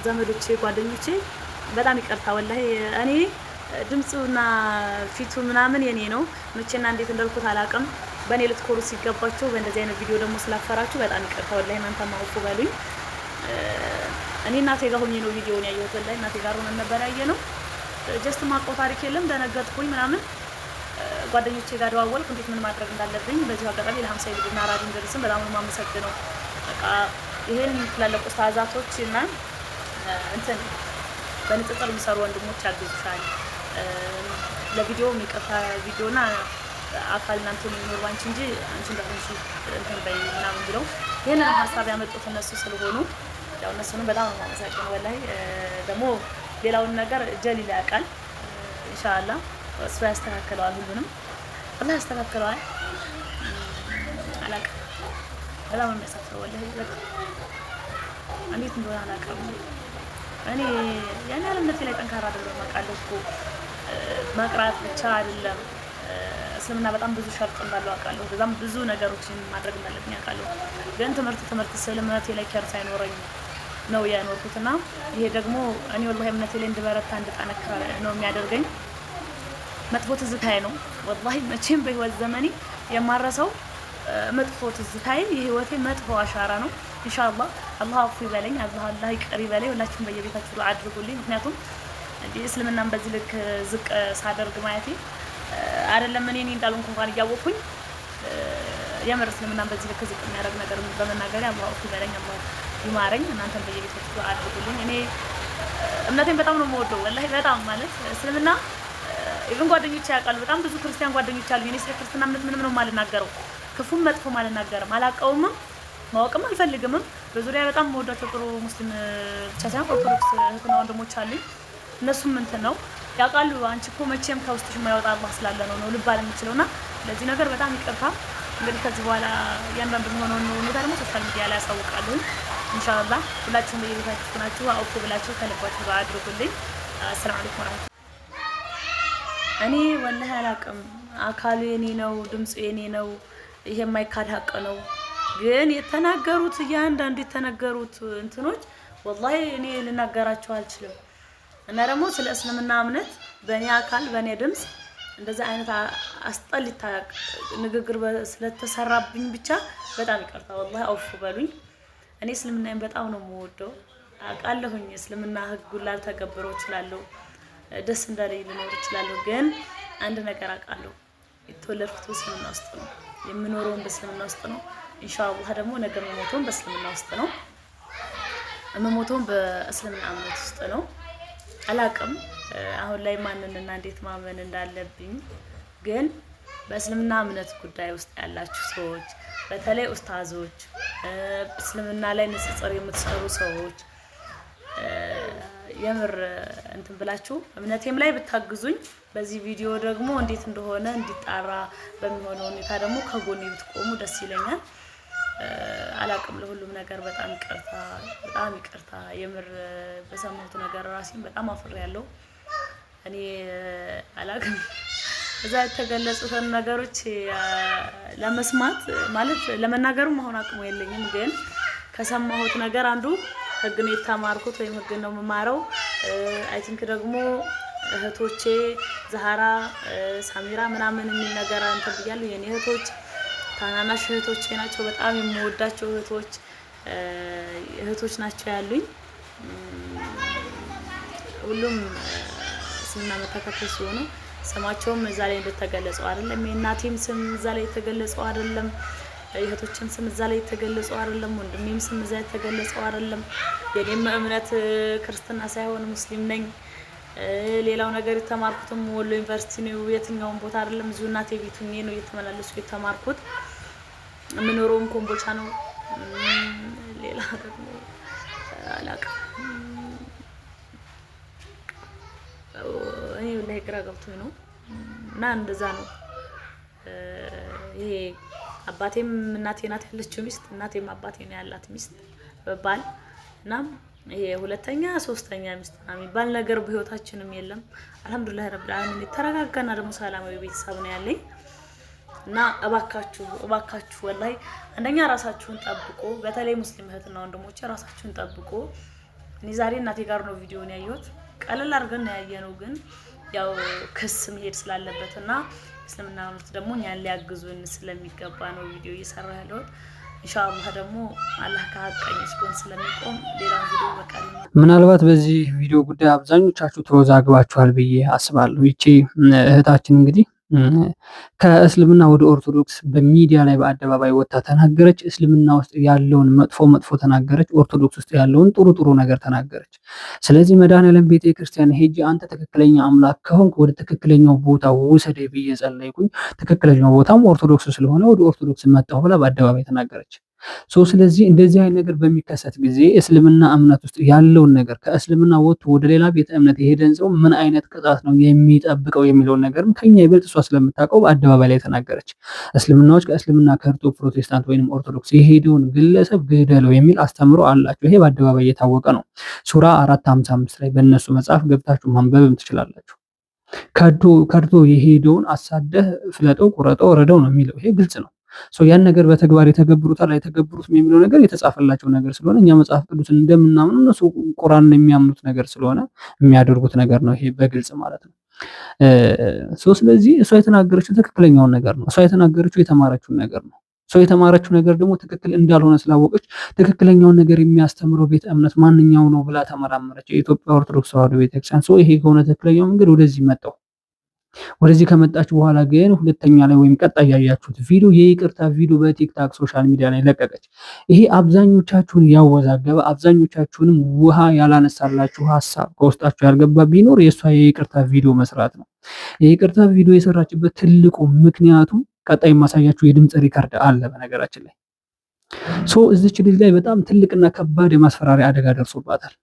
ዘመዶቼ፣ ጓደኞቼ በጣም ይቅርታ ወላሂ እኔ ድምፁና ፊቱ ምናምን የኔ ነው። መቼና እንዴት እንደልኩት አላውቅም። በእኔ ልትኮሩ ሲገባችሁ በእንደዚህ አይነት ቪዲዮ ደግሞ ስላፈራችሁ በጣም ይቅርታ። ወላሂ እናንተ ማውፉ በሉኝ። እኔ እናቴ ጋር ሆኜ ነው ቪዲዮውን ያየሁት። ወላሂ እናቴ ጋር ሆነን ነበር ያየነው። ጀስት ማቆ ታሪክ የለም ደነገጥኩኝ ምናምን። ጓደኞቼ ጋር ደዋወልኩ እንዴት ምን ማድረግ እንዳለብኝ። በዚህ አጋጣሚ ለ50 ልጅና ራዲን ደርስም በጣም ነው የማመሰግነው። በቃ ይሄን ትላልቅ ኡስታዛቶች እና እንትን በንጽጽር የሚሰሩ ወንድሞች ያግዙሻል። ለቪዲዮ የሚቀፋ ቪዲዮና አካል እናንተ የሚኖር ባንቺ እንጂ አንቺ እንዳትንሽ እንትን በይ ምናምን ብለው ይሄንን ሀሳብ ያመጡት እነሱ ስለሆኑ ያው እነሱንም በጣም ነው የማመሰግነው። ወላሂ ደግሞ ሌላውን ነገር ጀሊላ ያውቃል። ኢንሻአላህ እሱ ያስተካክለዋል። ሁሉንም አላህ ያስተካክለዋል። አላውቅም በጣም ነው የሚያሳፍረው ወላሂ በቃ እንዴት እንደሆነ አላውቅም። እኔ ያን ያህል እምነቴ ላይ ጠንካራ አይደለም አውቃለሁ እኮ መቅራት ብቻ አይደለም እስልምና በጣም ብዙ ሸርጥ እንዳለው አውቃለሁ። በጣም ብዙ ነገሮችን ማድረግ እንዳለብኝ አውቃለሁ። ግን ትምህርት ስለ እምነቴ ላይ ኬር ሳይኖረኝ ነው ያኖርኩትና ይሄ ደግሞ እኔ ወላሂ እምነቴ ላይ እንድበረታ እንድጠነክር ነው የሚያደርገኝ። መጥፎ ትዝታዬ ነው ወላሂ መቼም በህይወት ዘመኔ የማረሰው መጥፎ ትዝታዬ የህይወቴ መጥፎ አሻራ ነው። ኢንሻአላህ አላህ አፉ ይበለኝ፣ አላህ ይቅር ይበለኝ። ሁላችሁም በየቤታችሁ ዱዓ አድርጉልኝ። ምክንያቱም እንዲህ እስልምናን በዚህ ልክ ዝቅ ሳደርግ ማየቴ አይደለም እኔ እንዳልሆንኩ እንኳን እያወቅኩኝ የምር እስልምናን በዚህ ልክ ዝቅ የሚያደርግ ነገር በመናገሬ አላህ አፉ ይበለኝ፣ አላህ ይማረኝ። እናንተም በየቤታችሁ ዱዓ አድርጉልኝ። እኔ እምነቴን በጣም ነው የምወደው ወላሂ በጣም ማለት እስልምና ኢቭን ጓደኞቼ ያውቃሉ። በጣም ብዙ ክርስቲያን ጓደኞች አሉ። እኔ ስለ ክርስትና እምነት ምንም ነው የማልናገረው፣ ክፉም መጥፎም አልናገርም፣ አላውቀውምም ማወቅም አልፈልግምም። በዙሪያ በጣም የምወዳቸው ጥሩ ሙስሊም ብቻ ሳይሆን ኦርቶዶክስ እህትና ወንድሞች አሉኝ። እነሱም እንትን ነው ያውቃሉ። አንቺ እኮ መቼም ከውስጥሽ የማይወጣ አላህ ስላለ ነው ልባል የምችለውና ለዚህ ነገር በጣም ይቅርታ። እንግዲህ ከዚህ በኋላ እያንዳንዱ የሚሆነውን ሁኔታ ደግሞ ሶሻል ሚዲያ ላይ ያሳውቃለሁ ኢንሻአላህ። ሁላችሁም በየቤታችሁ ናችሁ አውቁ ብላችሁ ከልባችሁ ዱዓ አድርጉልኝ። አሰላሙ አለይኩም ወራህመቱላህ። እኔ ወላሂ አላውቅም። አካሉ የኔ ነው፣ ድምፁ የኔ ነው። ይሄ የማይካድ ሀቅ ነው። ግን የተናገሩት እያንዳንዱ የተናገሩት እንትኖች ወላሂ እኔ ልናገራቸው አልችልም። እና ደግሞ ስለ እስልምና እምነት በእኔ አካል በእኔ ድምፅ እንደዚህ አይነት አስጠሊታ ንግግር ስለተሰራብኝ ብቻ በጣም ይቅርታ ወላሂ አውፉ በሉኝ። እኔ እስልምናን በጣም ነው የምወደው አውቃለሁኝ። እስልምና ህጉን ላልተገብረው እችላለሁ፣ ደስ እንዳለኝ ልኖር እችላለሁ። ግን አንድ ነገር አውቃለሁ፣ የተወለድኩት በእስልምና ውስጥ ነው፣ የምኖረውን በእስልምና ውስጥ ነው። ኢንሻአላህ ደግሞ ነገ የምሞተውን በእስልምና ውስጥ ነው፣ የምሞተውን በእስልምና እምነት ውስጥ ነው። አላውቅም አሁን ላይ ማንንና እንዴት ማመን እንዳለብኝ። ግን በእስልምና እምነት ጉዳይ ውስጥ ያላችሁ ሰዎች በተለይ ኡስታዞች፣ እስልምና ላይ ንጽጽር የምትሰሩ ሰዎች የምር እንትን ብላችሁ እምነቴም ላይ ብታግዙኝ፣ በዚህ ቪዲዮ ደግሞ እንዴት እንደሆነ እንዲጣራ በሚሆነው ሁኔታ ደግሞ ከጎኔ ብትቆሙ ደስ ይለኛል። አላውቅም ለሁሉም ነገር በጣም ይቅርታ። የምር በሰማሁት ነገር ራሴን በጣም አፍሬያለሁ። እኔ አላውቅም እዛ የተገለጹትን ነገሮች ለመስማት ማለት ለመናገርም አሁን አቅሙ የለኝም። ግን ከሰማሁት ነገር አንዱ ህግ ነው የተማርኩት ወይም ህግ ነው የምማረው። አይ ቲንክ ደግሞ እህቶቼ ዛሃራ፣ ሳሚራ ምናምን የሚል ነገር እንትን ብያለሁ። የኔ እህቶች ታናናሽ እህቶቼ ናቸው። በጣም የምወዳቸው እህቶች ናቸው ያሉኝ። ሁሉም እስልምና ተከታይ ሲሆኑ ስማቸውም እዛ ላይ እንደተገለጸው አይደለም። የእናቴም ስም እዛ ላይ የተገለጸው አይደለም። የእህቶችም ስም እዛ ላይ የተገለጸው አይደለም። ወንድሜም ስም እዛ የተገለጸው አይደለም። የኔም እምነት ክርስትና ሳይሆን ሙስሊም ነኝ። ሌላው ነገር የተማርኩትም ወሎ ዩኒቨርሲቲ ነው። የትኛውን ቦታ አይደለም፣ እዚሁ እናቴ ቤት ሆኜ ነው እየተመላለስኩ የተማርኩት። የምኖረውም ኮምቦልቻ ነው። ሌላ ደግሞ አላውቅም። እኔ ወላሂ ግራ ገብቶኝ ነው እና እንደዛ ነው። ይሄ አባቴም እናቴ ናት ያለችው ሚስት፣ እናቴም አባቴ ነው ያላት ሚስት በባል እና ይሄ ሁለተኛ ሶስተኛ ሚስት የሚባል ነገር በህይወታችንም የለም። አልሐምዱሊላህ ረብል ዓለሚን የተረጋጋና ደግሞ ሰላማዊ ቤተሰብ ነው ያለኝ እና እባካችሁ ወላሂ አንደኛ ራሳችሁን ጠብቁ። በተለይ ሙስሊም እህትና ወንድሞቼ ራሳችሁን ጠብቁ። እኔ ዛሬ እናቴ ጋር ነው ቪዲዮን ያየሁት። ቀለል አድርገን ነው ያየነው፣ ግን ያው ክስ መሄድ ስላለበትና እስልምና እምነት ደግሞ እኛን ሊያግዙን ስለሚገባ ነው ቪዲዮ እየሰራ ያለሁት። ኢንሻአላህ ደግሞ አላህ ከሀቀኞች ጎን ስለሚቆም ሌላ ቪዲዮ በቃል ምናልባት በዚህ ቪዲዮ ጉዳይ አብዛኞቻችሁ ተወዛግባችኋል ብዬ አስባለሁ። ይቺ እህታችን እንግዲህ ከእስልምና ወደ ኦርቶዶክስ በሚዲያ ላይ በአደባባይ ወጥታ ተናገረች። እስልምና ውስጥ ያለውን መጥፎ ተናገረች፣ ኦርቶዶክስ ውስጥ ያለውን ጥሩ ነገር ተናገረች። ስለዚህ መድኃኔዓለም ቤተ ክርስቲያን ሄጄ አንተ ትክክለኛ አምላክ ከሆንክ ወደ ትክክለኛው ቦታ ውሰደኝ ብዬ ጸለይኩኝ። ትክክለኛው ቦታም ኦርቶዶክስ ስለሆነ ወደ ኦርቶዶክስ መጣሁ ብላ በአደባባይ ተናገረች። ስለዚህ እንደዚህ አይነት ነገር በሚከሰት ጊዜ እስልምና እምነት ውስጥ ያለውን ነገር ከእስልምና ወጥቶ ወደ ሌላ ቤተ እምነት የሄደን ሰው ምን አይነት ቅጣት ነው የሚጠብቀው የሚለውን ነገርም ከኛ ይበልጥ እሷ ስለምታውቀው በአደባባይ ላይ ተናገረች። እስልምናዎች ከእስልምና ከርቶ ፕሮቴስታንት ወይንም ኦርቶዶክስ የሄደውን ግለሰብ ግደለው የሚል አስተምሮ አላቸው። ይሄ በአደባባይ የታወቀ ነው። ሱራ 455 ላይ በእነሱ መጽሐፍ ገብታችሁ ማንበብም ትችላላችሁ። ከርቶ የሄደውን አሳደህ ፍለጠው፣ ቁረጠው፣ ረደው ነው የሚለው። ይሄ ግልጽ ነው። ያን ነገር በተግባር የተገብሩታል አይተገብሩትም የሚለው ነገር የተጻፈላቸው ነገር ስለሆነ እኛ መጽሐፍ ቅዱስን እንደምናምኑ እነሱ ቁርአንን የሚያምኑት ነገር ስለሆነ የሚያደርጉት ነገር ነው። ይሄ በግልጽ ማለት ነው። ስለዚህ እሷ የተናገረችው ትክክለኛውን ነገር ነው። እሷ የተናገረችው የተማረችውን ነገር ነው። ሰው የተማረችው ነገር ደግሞ ትክክል እንዳልሆነ ስላወቀች ትክክለኛውን ነገር የሚያስተምረው ቤተ እምነት ማንኛው ነው ብላ ተመራመረች። የኢትዮጵያ ኦርቶዶክስ ተዋሕዶ ቤተክርስቲያን። ይሄ ከሆነ ትክክለኛው መንገድ ወደዚህ መጣው። ወደዚህ ከመጣች በኋላ ግን ሁለተኛ ላይ ወይም ቀጣይ ያያችሁት ቪዲዮ የይቅርታ ቪዲዮ በቲክታክ ሶሻል ሚዲያ ላይ ለቀቀች። ይሄ አብዛኞቻችሁን ያወዛገበ አብዛኞቻችሁንም ውሃ ያላነሳላችሁ ሀሳብ ከውስጣችሁ ያልገባ ቢኖር የእሷ የይቅርታ ቪዲዮ መስራት ነው። የይቅርታ ቪዲዮ የሰራችበት ትልቁ ምክንያቱ ቀጣይ ማሳያችሁ የድምፅ ሪከርድ አለ። በነገራችን ላይ እዚች ልጅ ላይ በጣም ትልቅና ከባድ የማስፈራሪያ አደጋ ደርሶባታል።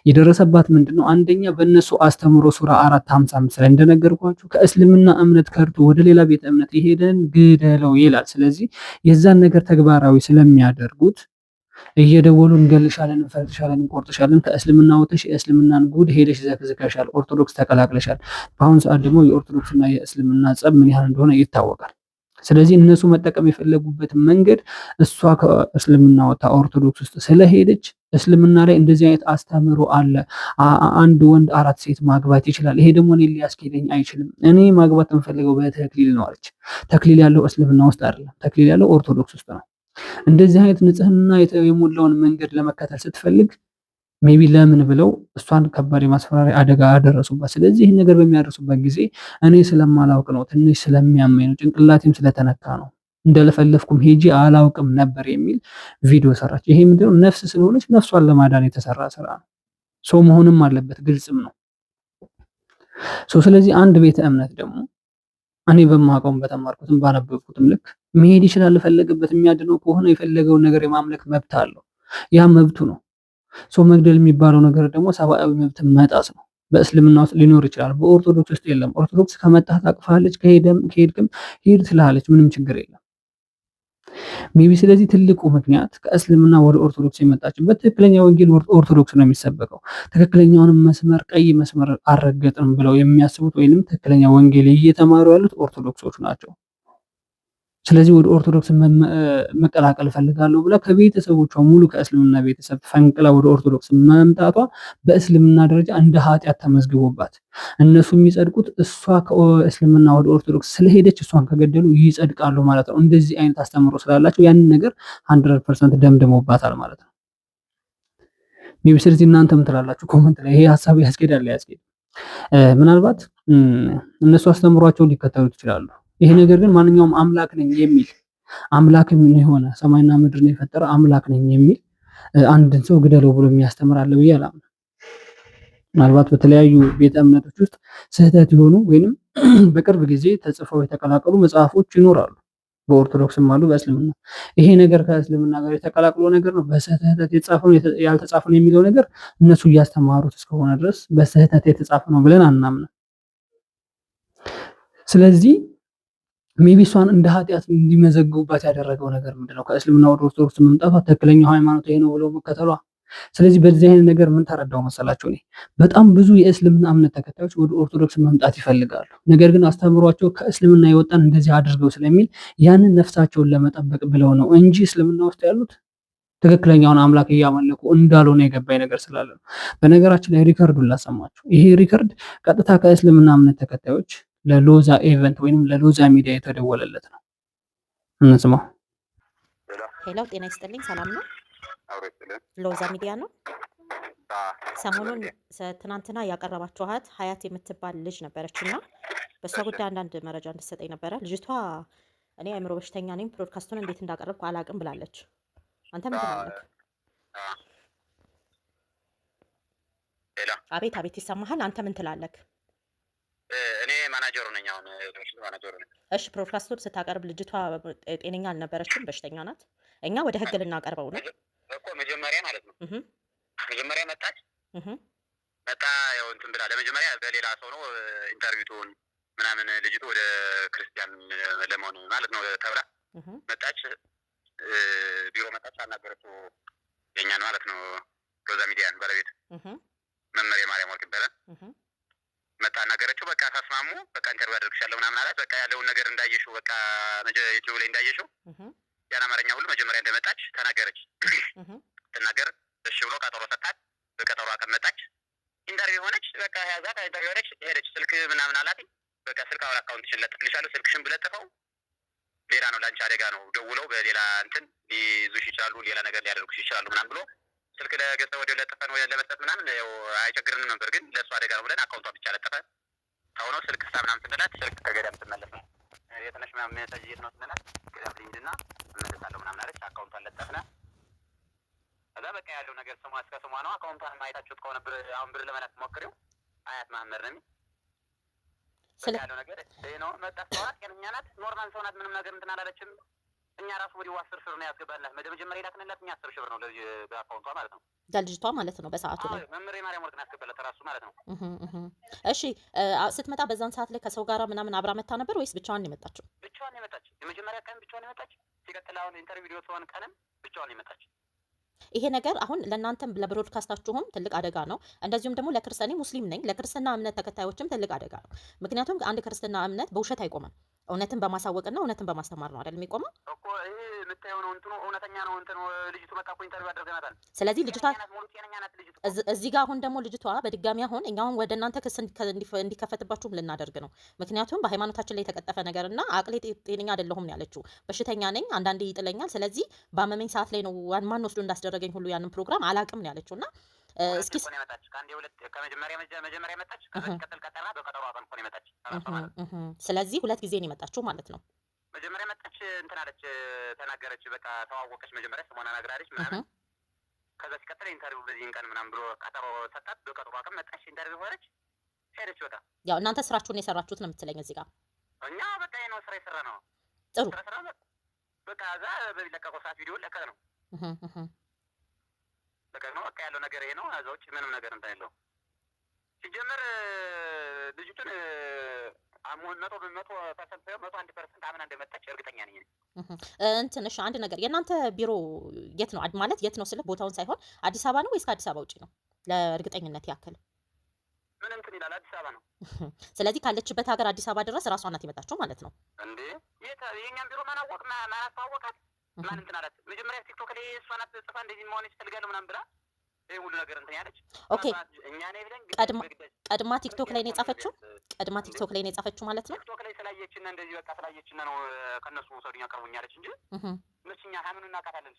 የደረሰባት ምንድነው? አንደኛ በእነሱ አስተምሮ ሱራ 455 ላይ እንደነገርኳችሁ ከእስልምና እምነት ከርቶ ወደ ሌላ ቤተ እምነት የሄደን ግደለው ይላል። ስለዚህ የዛን ነገር ተግባራዊ ስለሚያደርጉት እየደወሉ እንገልሻለን፣ እንፈልጥሻለን፣ እንቆርጥሻለን፣ ከእስልምና ወጥተሽ የእስልምናን ጉድ ሄደሽ ዘክዝከሻል፣ ኦርቶዶክስ ተቀላቅለሻል። በአሁኑ ሰዓት ደግሞ የኦርቶዶክስና የእስልምና ጸብ ምን ያህል እንደሆነ ይታወቃል። ስለዚህ እነሱ መጠቀም የፈለጉበት መንገድ እሷ ከእስልምና ወጣ ኦርቶዶክስ ውስጥ ስለሄደች እስልምና ላይ እንደዚህ አይነት አስተምሮ አለ። አንድ ወንድ 4 ሴት ማግባት ይችላል። ይሄ ደግሞ እኔ ሊያስኬደኝ አይችልም። እኔ ማግባት የምፈልገው በተክሊል ነው አለች። ተክሊል ያለው እስልምና ውስጥ አይደለም። ተክሊል ያለው ኦርቶዶክስ ውስጥ ነው። እንደዚህ አይነት ንጽህና የሞላውን መንገድ ለመከተል ስትፈልግ ሜቢ ለምን ብለው እሷን ከባድ የማስፈራሪያ አደጋ አደረሱባት። ስለዚህ ይህን ነገር በሚያደርሱበት ጊዜ እኔ ስለማላውቅ ነው፣ ትንሽ ስለሚያመኝ ነው፣ ጭንቅላቴም ስለተነካ ነው፣ እንደለፈለፍኩም ሄጂ አላውቅም ነበር የሚል ቪዲዮ ሰራች። ይሄ ምንድነው? ነፍስ ስለሆነች ነፍሷን ለማዳን የተሰራ ስራ ነው። ሰው መሆንም አለበት፣ ግልጽም ነው። ስለዚህ አንድ ቤተ እምነት ደግሞ እኔ በማውቀውም በተማርኩትም ባነበብኩትም ልክ መሄድ ይችላል። ፈለገበት የሚያድነው ከሆነ የፈለገውን ነገር የማምለክ መብት አለው። ያ መብቱ ነው። መግደል የሚባለው ነገር ደግሞ ሰብአዊ መብት መጣስ ነው። በእስልምና ውስጥ ሊኖር ይችላል፣ በኦርቶዶክስ ውስጥ የለም። ኦርቶዶክስ ከመጣህ ታቅፋለች፣ ከሄድክም ሂድ ትላለች፣ ምንም ችግር የለም። ሜቢ ስለዚህ ትልቁ ምክንያት ከእስልምና ወደ ኦርቶዶክስ የመጣችበት ትክክለኛ ወንጌል ኦርቶዶክስ ነው የሚሰበከው። ትክክለኛውን መስመር ቀይ መስመር አልረገጥንም ብለው የሚያስቡት ወይንም ትክክለኛ ወንጌል እየተማሩ ያሉት ኦርቶዶክሶች ናቸው። ስለዚህ ወደ ኦርቶዶክስ መቀላቀል ፈልጋለሁ ብላ ከቤተሰቦቿ ሙሉ ከእስልምና ቤተሰብ ፈንቅላ ወደ ኦርቶዶክስ መምጣቷ በእስልምና ደረጃ እንደ ኃጢአት ተመዝግቦባት እነሱ የሚጸድቁት እሷ ከእስልምና ወደ ኦርቶዶክስ ስለሄደች እሷን ከገደሉ ይጸድቃሉ ማለት ነው። እንደዚህ አይነት አስተምሮ ስላላቸው ያንን ነገር 100% ደምድሞባታል ማለት ነው። ሜቢ ስለዚህ እናንተም ትላላችሁ ኮመንት ላይ ይሄ ሐሳብ ያስኬዳል ያስኬድ። ምናልባት እነሱ አስተምሯቸውን ሊከተሉት ይችላሉ። ይሄ ነገር ግን ማንኛውም አምላክ ነኝ የሚል አምላክ ምን የሆነ ሰማይና ምድርን የፈጠረ አምላክ ነኝ የሚል አንድን ሰው ግደለው ብሎ የሚያስተምር አለ ብዬ አላምንም። ምናልባት በተለያዩ ቤተ እምነቶች ውስጥ ስህተት የሆኑ ወይንም በቅርብ ጊዜ ተጽፈው የተቀላቀሉ መጽሐፎች ይኖራሉ። በኦርቶዶክስም አሉ በእስልምና። ይሄ ነገር ከእስልምና ጋር የተቀላቅሎ ነገር ነው። በስህተት የተጻፈው ያልተጻፈው የሚለው ነገር እነሱ እያስተማሩት እስከሆነ ድረስ በስህተት የተጻፈ ነው ብለን አናምንም። ስለዚህ ሜቢ እሷን እንደ ኃጢአት እንዲመዘግቡባት ያደረገው ነገር ምንድነው? ከእስልምና ወደ ኦርቶዶክስ መምጣቷ ትክክለኛው ሃይማኖት ይሄ ነው ብሎ መከተሏ። ስለዚህ በዚህ አይነት ነገር ምን ተረዳው መሰላችሁ? እኔ በጣም ብዙ የእስልምና እምነት ተከታዮች ወደ ኦርቶዶክስ መምጣት ይፈልጋሉ። ነገር ግን አስተምሯቸው ከእስልምና የወጣን እንደዚህ አድርገው ስለሚል ያንን ነፍሳቸውን ለመጠበቅ ብለው ነው እንጂ እስልምና ውስጥ ያሉት ትክክለኛውን አምላክ እያመለኩ እንዳልሆነ የገባኝ ነገር ስላለ ነው። በነገራችን ላይ ሪከርዱን ላሰማችሁ። ይሄ ሪከርድ ቀጥታ ከእስልምና እምነት ተከታዮች ለሎዛ ኢቨንት ወይንም ለሎዛ ሚዲያ የተደወለለት ነው። እንስማው። ሄሎ፣ ጤና ይስጥልኝ። ሰላም ነው? ሎዛ ሚዲያ ነው። ሰሞኑን ትናንትና ያቀረባችኋት ሀያት የምትባል ልጅ ነበረችና በእሷ ጉዳይ አንዳንድ መረጃ እንድትሰጠኝ ነበረ። ልጅቷ እኔ አእምሮ በሽተኛ ነኝ፣ ፕሮድካስቱን እንዴት እንዳቀረብኩ አላቅም ብላለች። አንተ ምን ትላለህ? አቤት አቤት፣ ይሰማሃል? አንተ ምን ትላለህ? እኔ ማናጀሩ ነኝ። አሁን ማናጀሩ ነኝ። እሺ፣ ፕሮድካስቱን ስታቀርብ ልጅቷ ጤነኛ አልነበረችም፣ በሽተኛ ናት። እኛ ወደ ህግ ልናቀርበው ነው እኮ መጀመሪያ ማለት ነው። መጀመሪያ መጣች መጣ ያው እንትን ብላ ለመጀመሪያ በሌላ ሰው ነው ኢንተርቪውቱን ምናምን ልጅቱ ወደ ክርስቲያን ለመሆን ማለት ነው ተብላ መጣች። ቢሮ መጣች፣ አናገረችው የኛን ማለት ነው ሎዛ ሚዲያን ባለቤት መመሪያ ማርያም ወርቅ ይባላል። መጣ አናገረችው። በቃ ተስማሙ። በቃ ኢንተርቪው አደርግሻለሁ ምናምን አላት። በቃ ያለውን ነገር እንዳየሽው በቃ ዩቲዩብ ላይ እንዳየሽው ያን አማርኛ ሁሉ መጀመሪያ እንደመጣች ተናገረች። ትናገር እሺ ብሎ ቀጠሮ ሰጣት። በቀጠሮ አቀመጣች። ኢንተርቪው ሆነች። በቃ ያዛት። ኢንተርቪው ሆነች፣ ሄደች። ስልክ ምናምን አላት። በቃ ስልክ አሁን አካውንትሽን ለጥፍልሻለሁ፣ ስልክሽን ብለጥፈው ሌላ ነው ለአንቺ አደጋ ነው፣ ደውለው በሌላ እንትን ሊይዙሽ ይችላሉ፣ ሌላ ነገር ሊያደርጉሽ ይችላሉ ምናምን ብሎ ስልክ ለገጸ ወዲያው ለጥፈን ወይ ለመስጠት ምናምን ያው አይቸግርንም ነበር፣ ግን ለእሱ አደጋ ነው ብለን አካውንቷ ብቻ ለጥፈ ታውኖ ስልክ ስታ ምናምን ስንላት ስልክ ከገዳም ስትመለስ ነው የተነሽ ምናምን ሜሴጅ የት ነው ስንላት ገዳም ልኝድና እመለሳለሁ ምናምን አለች። አካውንቷን ለጠፍነ። ከዛ በቃ ያለው ነገር ስሟ እስከ ስሟ ነው። አካውንቷን ማየታችሁት ከሆነ አሁን ብር ለመላክ ሞክሬው አያት ማህመር ነኝ ያለው ነገር ይሄ ነው። መጣስተዋት ጤነኛ ናት፣ ኖርማል ሰው ናት። ምንም ነገር እንትን አላለችም። እኛ ራሱ ወዲያው 10 ሺህ ብር ነው ያስገባላት። መጀመሪያ ላክንላት እኛ 10 ሺህ ብር ነው ለዚህ በአካውንቷ ማለት ነው ለልጅቷ ማለት ነው በሰዓቱ ላይ መመሪያ ማርያም ወርቅ ነው ያስገባላት ራሱ ማለት ነው። እሺ፣ ስትመጣ በዛን ሰዓት ላይ ከሰው ጋር ምናምን አብራ መታ ነበር ወይስ ብቻዋን ነው የመጣችው? ብቻዋን ነው የመጣችው። የመጀመሪያ ቀን ብቻዋን ነው የመጣችው። ሲቀጥል አሁን ኢንተርቪው ቪዲዮ ትሆን ቀንም ብቻዋን ነው የመጣችው። ይሄ ነገር አሁን ለእናንተም ለብሮድካስታችሁም ትልቅ አደጋ ነው። እንደዚሁም ደግሞ ለክርስቲያኒ ሙስሊም ነኝ ለክርስትና እምነት ተከታዮችም ትልቅ አደጋ ነው። ምክንያቱም አንድ ክርስትና እምነት በውሸት አይቆምም። እውነትን በማሳወቅና እውነትን በማስተማር ነው አይደል የሚቆመው እኮ። ይሄ የምታየው ነው እንትኑ እውነተኛ ነው እንትኑ። ልጅቱ መጣ እኮ ኢንተርቪው አድርገናታል። ስለዚህ ልጅቷ እዚህ ጋር አሁን ደግሞ ልጅቷ በድጋሚ አሁን እኛውን ወደ እናንተ ክስ እንዲከፈትባችሁም ልናደርግ ነው። ምክንያቱም በሃይማኖታችን ላይ የተቀጠፈ ነገርና አቅሌ ጤነኛ አይደለሁም ነው ያለችው። በሽተኛ ነኝ፣ አንዳንዴ ይጥለኛል። ስለዚህ በአመመኝ ሰዓት ላይ ነው ማን ወስዶ እንዳስደረገኝ ሁሉ ያንን ፕሮግራም አላቅም ነው ያለችውና እስኪ መጀመሪያ መጣች። ከዛ ቀጠል ቀጠና በቀጠሮ አቀን እኮ ነው የመጣች። ስለዚህ ሁለት ጊዜ ነው የመጣችው ማለት ነው። መጀመሪያ መጣች እንትን አለች፣ ተናገረች። በቃ ተዋወቀች። መጀመሪያ ስሟን አናግራለች ምናምን። ከዛ ሲቀጥል ኢንተርቪው በዚህን ቀን ምናምን ብሎ ቀጠሮ ሰጣት። በቀጠሮ አቀን መጣች፣ ኢንተርቪው ሆነች፣ ሄደች። በቃ ያው እናንተ ስራችሁን የሰራችሁት ነው የምትለኝ እዚህ ጋር። እኛ በቃ ይሄ ነው ስራ የሰራ ነው። ጥሩ በቃ እዛ በሚለቀቀው ሰዓት ቪዲዮ ለቀቅ ነው ለቀቅ ነው። በቃ ያለው ነገር ይሄ ነው። እዛ ውጭ ምንም ነገር እንትን የለውም። ሲጀመር ልጅቱን 100% አምና እንደመጣች እርግጠኛ ነኝ እንትን። እሺ አንድ ነገር የእናንተ ቢሮ የት ነው ማለት የት ነው ስለ ቦታውን ሳይሆን አዲስ አበባ ነው ወይስ ከአዲስ አበባ ውጭ ነው? ለእርግጠኝነት ያክል ምን እንትን ይላል አዲስ አበባ ነው። ስለዚህ ካለችበት ሀገር አዲስ አበባ ድረስ ራሷ ናት የመጣችው ማለት ነው እንዴ? የእኛም ቢሮ ማን አስተዋወቃት? ማን እንትን አላት? መጀመሪያ ቲክቶክ ላይ እሷ ናት ጽፋ እንደዚህ መሆን ትፈልጋለሁ ምናምን ብላ ይሄ ሁሉ ነገር እንትን ያለች። ኦኬ፣ ቀድማ ቲክቶክ ላይ ነው የጻፈችው። ቀድማ ቲክቶክ ላይ ነው የጻፈችው ማለት ነው። ቲክቶክ ላይ ስላየችና እንደዚህ በቃ ስላየችና ነው ከነሱ ሰውኛ ቀርቡኝ አለች እንጂ እኛ ሀኑን እናውቃታለን።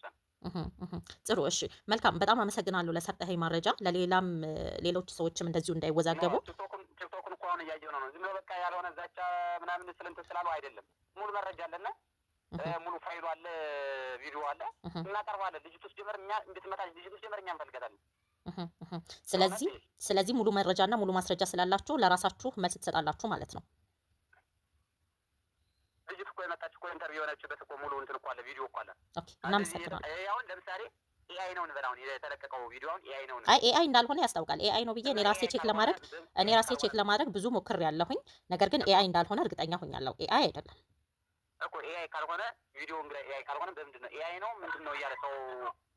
ጥሩ፣ እሺ፣ መልካም። በጣም አመሰግናለሁ ለሰጠኸኝ መረጃ። ለሌላም ሌሎች ሰዎችም እንደዚሁ እንዳይወዛገቡ። ቲክቶክን እኮ አሁን እያየሁ ነው። ዝም ብሎ በቃ ያልሆነ ዛቻ ምናምን ስለንትን ስላለው አይደለም። ሙሉ መረጃ አለና ሙሉ ፋይሉ አለ፣ ቪዲዮ አለ፣ እናቀርባለን። ልጅቱ ጀመር እኛ እንድትመጣ ልጅቱ ጀመር እኛ እንፈልጋታለን። ስለዚህ ሙሉ መረጃና ሙሉ ማስረጃ ስላላችሁ ለራሳችሁ መልስ ትሰጣላችሁ ማለት ነው። ልጅቱ እኮ የመጣች እኮ ኢንተርቪው የሆነችበት እኮ ሙሉ እንትን እኮ አለ፣ ቪዲዮ እኮ አለ። ኦኬ፣ እናመሰግናለን። አሁን ለምሳሌ ኤአይ ነው እንበል። አሁን የተለቀቀው ቪዲዮ አሁን ኤአይ ነው። አይ ኤአይ እንዳልሆነ ያስታውቃል። ኤአይ ነው ብዬ እኔ ራሴ ቼክ ለማድረግ ብዙ ሞክሬያለሁኝ። ነገር ግን ኤአይ እንዳልሆነ እርግጠኛ ሆኛለሁ። ኤአይ አይደለም እኮ ኤአይ ካልሆነ ቪዲዮ እንግዲህ ኤአይ ካልሆነ በምንድን ነው ኤአይ ነው ምንድን ነው እያለ ሰው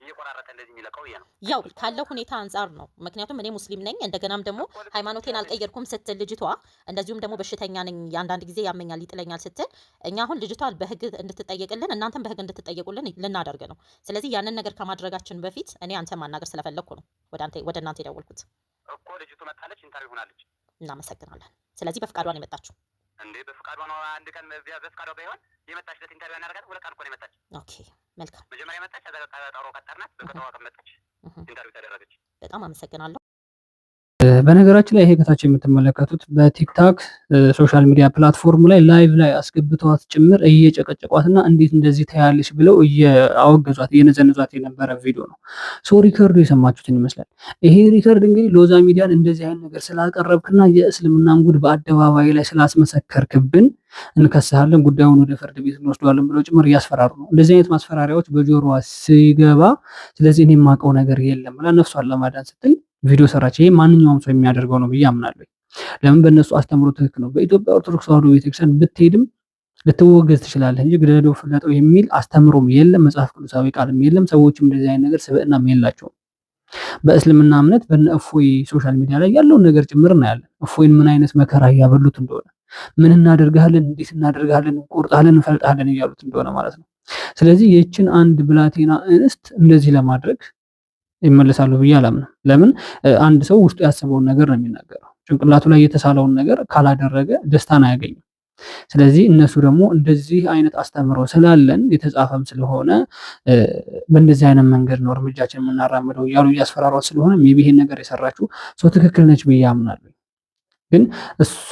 እየቆራረጠ እንደዚህ የሚለቀው? ይሄ ነው ያው ካለው ሁኔታ አንጻር ነው። ምክንያቱም እኔ ሙስሊም ነኝ፣ እንደገናም ደግሞ ሃይማኖቴን አልቀየርኩም ስትል ልጅቷ፣ እንደዚሁም ደግሞ በሽተኛ ነኝ፣ አንዳንድ ጊዜ ያመኛል ይጥለኛል ስትል እኛ አሁን ልጅቷ በህግ እንድትጠየቅልን እናንተም በህግ እንድትጠየቁልን ልናደርግ ነው። ስለዚህ ያንን ነገር ከማድረጋችን በፊት እኔ አንተ ማናገር ስለፈለግኩ ነው ወደ እናንተ የደወልኩት እኮ። ልጅቱ መጣለች፣ ኢንተርቪው ሆናለች። እናመሰግናለን። ስለዚህ በፍቃዷን የመጣችው እንዴ በፍቃዷ ነው። አንድ ቀን በፍቃዷ ባይሆን የመጣችለት ኢንተርቪው እናደርጋለን። 2 ቀን እኮ ነው የመጣች። ኦኬ መልካም። መጀመሪያ መጣች፣ ከዛ ቀጠሮ ቀጠርናት፣ በቀጠሮ ቀን መጣች፣ ኢንተርቪው ተደረገች። በጣም አመሰግናለሁ። በነገራችን ላይ ይሄ ከታች የምትመለከቱት በቲክታክ ሶሻል ሚዲያ ፕላትፎርም ላይ ላይቭ ላይ አስገብተዋት ጭምር እየጨቀጨቋትና እንዴት እንደዚህ ታያለሽ ብለው እያወገዟት እየነዘነዟት የነበረ ቪዲዮ ነው። ሶ ሪከርዱ የሰማችሁትን ይመስላል። ይሄ ሪከርድ እንግዲህ ሎዛ ሚዲያን እንደዚህ አይነት ነገር ስላቀረብክና የእስልምናን ጉድ በአደባባይ ላይ ስላስመሰከርክብን እንከስሃለን፣ ጉዳዩን ወደ ፍርድ ቤት እንወስደዋለን ብለው ጭምር እያስፈራሩ ነው። እንደዚህ አይነት ማስፈራሪያዎች በጆሮዋ ሲገባ ስለዚህ እኔ የማውቀው ነገር የለም ብላ ነፍሷን ለማዳን ስትል ቪዲዮ ሰራች። ይሄ ማንኛውም ሰው የሚያደርገው ነው ብዬ አምናለሁ። ለምን በእነሱ አስተምሮ ትክክል ነው። በኢትዮጵያ ኦርቶዶክስ ተዋሕዶ ቤተክርስቲያን ብትሄድም ልትወገዝ ትችላለህ እንጂ ግደለው ፍለጠው የሚል አስተምሮም የለም፣ መጽሐፍ ቅዱሳዊ ቃልም የለም። ሰዎችም እንደዚህ አይነት ነገር ስብዕናም የላቸውም። በእስልምና እምነት በነ እፎይ ሶሻል ሚዲያ ላይ ያለውን ነገር ጭምር እናያለን። እፎይን ምን አይነት መከራ እያበሉት እንደሆነ፣ ምን እናደርግሃለን፣ እንዴት እናደርግሃለን፣ እንቆርጣለን፣ እንፈልጣለን እያሉት እንደሆነ ማለት ነው። ስለዚህ ይህችን አንድ ብላቴና እንስት እንደዚህ ለማድረግ ይመለሳሉ ብዬ አላምንም። ለምን አንድ ሰው ውስጡ ያሰበውን ነገር ነው የሚናገረው። ጭንቅላቱ ላይ የተሳለውን ነገር ካላደረገ ደስታን አያገኝም። ስለዚህ እነሱ ደግሞ እንደዚህ አይነት አስተምሮ ስላለን የተጻፈም ስለሆነ በእንደዚህ አይነት መንገድ ነው እርምጃችን የምናራምደው እያሉ እያስፈራሯት ስለሆነ ሜይ ቢ ይሄን ነገር የሰራችው ሰው ትክክል ነች ብዬ አምናለሁ። ግን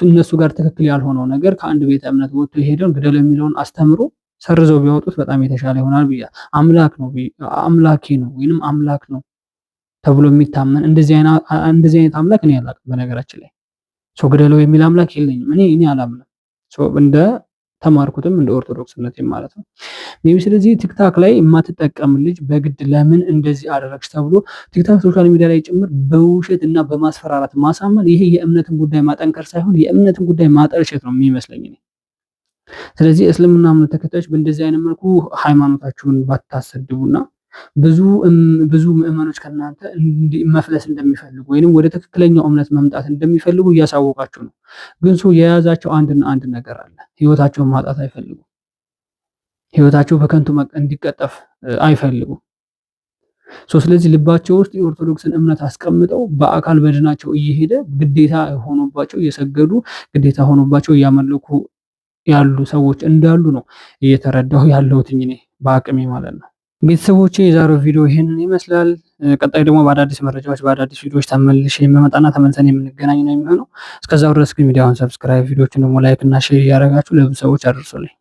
እነሱ ጋር ትክክል ያልሆነው ነገር ከአንድ ቤተ እምነት ወጥቶ የሄደውን ግደል የሚለውን አስተምሮ ሰርዘው ቢያወጡት በጣም የተሻለ ይሆናል ብዬ አምላኬ ነው ወይንም አምላክ ነው ተብሎ የሚታመን እንደዚህ አይነት አምላክ እኔ አላውቅም። በነገራችን ላይ ሰው ግደለው የሚል አምላክ የለኝም። እኔ አላምንም። እንደ ተማርኩትም እንደ ኦርቶዶክስነት ማለት ነው። ስለዚህ ቲክታክ ላይ የማትጠቀም ልጅ በግድ ለምን እንደዚህ አደረግሽ ተብሎ ቲክታክ ሶሻል ሚዲያ ላይ ጭምር በውሸት እና በማስፈራራት ማሳመን፣ ይሄ የእምነትን ጉዳይ ማጠንከር ሳይሆን የእምነትን ጉዳይ ማጠልሸት ነው የሚመስለኝ እኔ። ስለዚህ እስልምና እምነት ተከታዮች በእንደዚህ አይነት መልኩ ሃይማኖታችሁን ባታሰድቡና ብዙ ምዕመኖች ከእናንተ መፍለስ እንደሚፈልጉ ወይንም ወደ ትክክለኛው እምነት መምጣት እንደሚፈልጉ እያሳወቃችሁ ነው። ግን ሰው የያዛቸው አንድና አንድ ነገር አለ። ህይወታቸውን ማጣት አይፈልጉም። ህይወታቸው በከንቱ እንዲቀጠፍ አይፈልጉም። ስለዚህ ልባቸው ውስጥ የኦርቶዶክስን እምነት አስቀምጠው በአካል በድናቸው እየሄደ ግዴታ ሆኖባቸው እየሰገዱ ግዴታ ሆኖባቸው እያመለኩ ያሉ ሰዎች እንዳሉ ነው እየተረዳሁ ያለሁት እኔ በአቅሜ ማለት ነው። ቤተሰቦቼ የዛሬው ቪዲዮ ይሄንን ይመስላል። ቀጣይ ደግሞ በአዳዲስ መረጃዎች በአዳዲስ ቪዲዮዎች ተመልሼ የምመጣና ተመልሰን የምንገናኝ ነው የሚሆነው። እስከዛው ድረስ ግን ቪዲዮውን ሰብስክራይብ፣ ቪዲዮዎችን ደግሞ ላይክ እና ሼር እያደረጋችሁ ለብዙ ሰዎች አድርሱልኝ።